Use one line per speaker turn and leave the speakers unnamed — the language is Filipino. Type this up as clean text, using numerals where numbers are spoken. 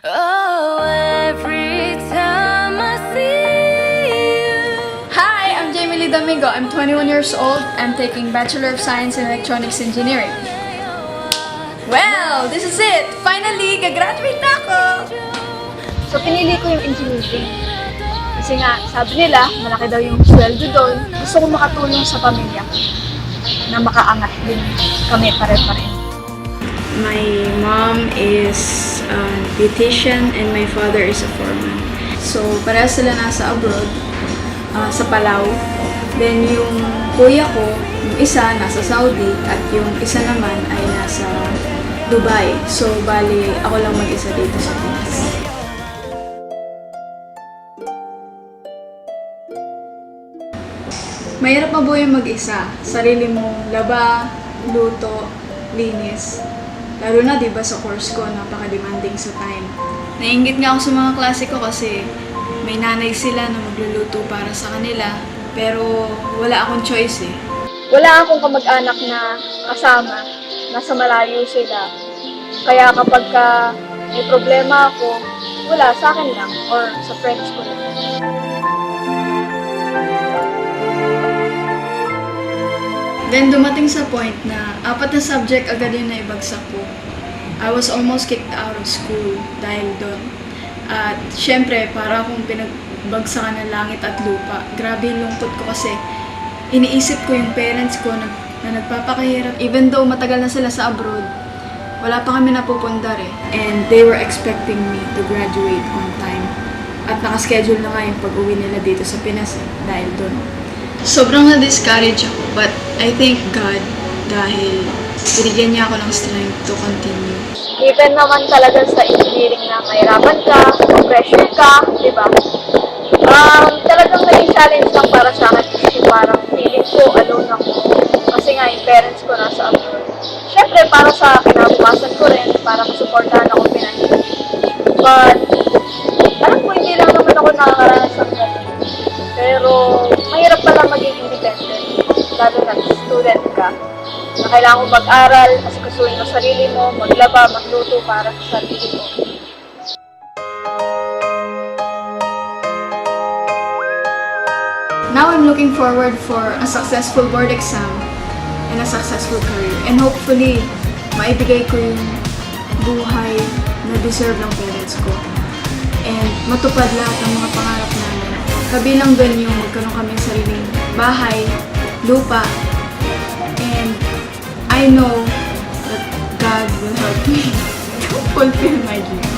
Oh, every time I see you.
Hi, I'm Jamie Lee Domingo. I'm 21 years old. I'm taking Bachelor of Science in Electronics Engineering. Well, this is it! Finally, gagraduate na ako! So, pinili ko yung engineering. Kasi nga, sabi nila, malaki daw yung sweldo doon. Gusto ko makatulong sa pamilya ko na makaangat din kami pare-pareho.
My mom is a beautician and my father is a foreman. So, parehas sila nasa abroad, sa Palau. Then, yung kuya ko, yung isa nasa Saudi at yung isa naman ay nasa Dubai. So, bali, ako lang mag-isa dito sa Pinas. Mahirap mabuhay mag-isa. Sarili mong laba, luto, linis. Lalo na, di ba, sa course ko, napaka-demanding sa time. Naiingit nga ako sa mga klase ko kasi may nanay sila na magluluto para sa kanila. Pero wala akong choice eh.
Wala akong kamag-anak na kasama. Nasa malayo sila. Kaya kapag may problema ako, wala, sa akin lang or sa friends ko lang.
Then dumating sa point na 4 na subject agad yung naibagsak ko. I was almost kicked out of school dahil doon. At syempre, para akong pinagbagsakan ng langit at lupa. Grabe yung lungkot ko kasi iniisip ko yung parents ko na nagpapakahirap. Even though matagal na sila sa abroad, wala pa kami napupundar eh. And they were expecting me to graduate on time. At nakaschedule na nga yung pag-uwi nila dito sa Pinas eh, dahil doon. Sobrang na-discourage ako, but I thank God dahil binigyan niya ako ng strength to continue.
Even naman talaga sa engineering na mahirapan ka, pressure ka, di ba? Talagang naging challenge lang para sa akin kasi parang feeling ko alone ako. Kasi nga yung parents ko nasa abroad. Siyempre, para sa kinabukasan ko rin, para masuportahan ako financially. But, alam ko, hindi lang naman ako nakakaranas ng ganun. Pero, mahirap pala maging independent, lalo na student ka, na kailangan mo mag-aral, asikasuhin mo sarili mo, maglaba, magluto para sa sarili mo.
Now I'm looking forward for a successful board exam and a successful career. And hopefully, maibigay ko yung buhay na deserve ng parents ko. And matupad lahat ng mga pangarap namin. Kabilang doon yung magkaroon kami ng sariling bahay, lupa, and I know that God will help me to fulfill my dreams.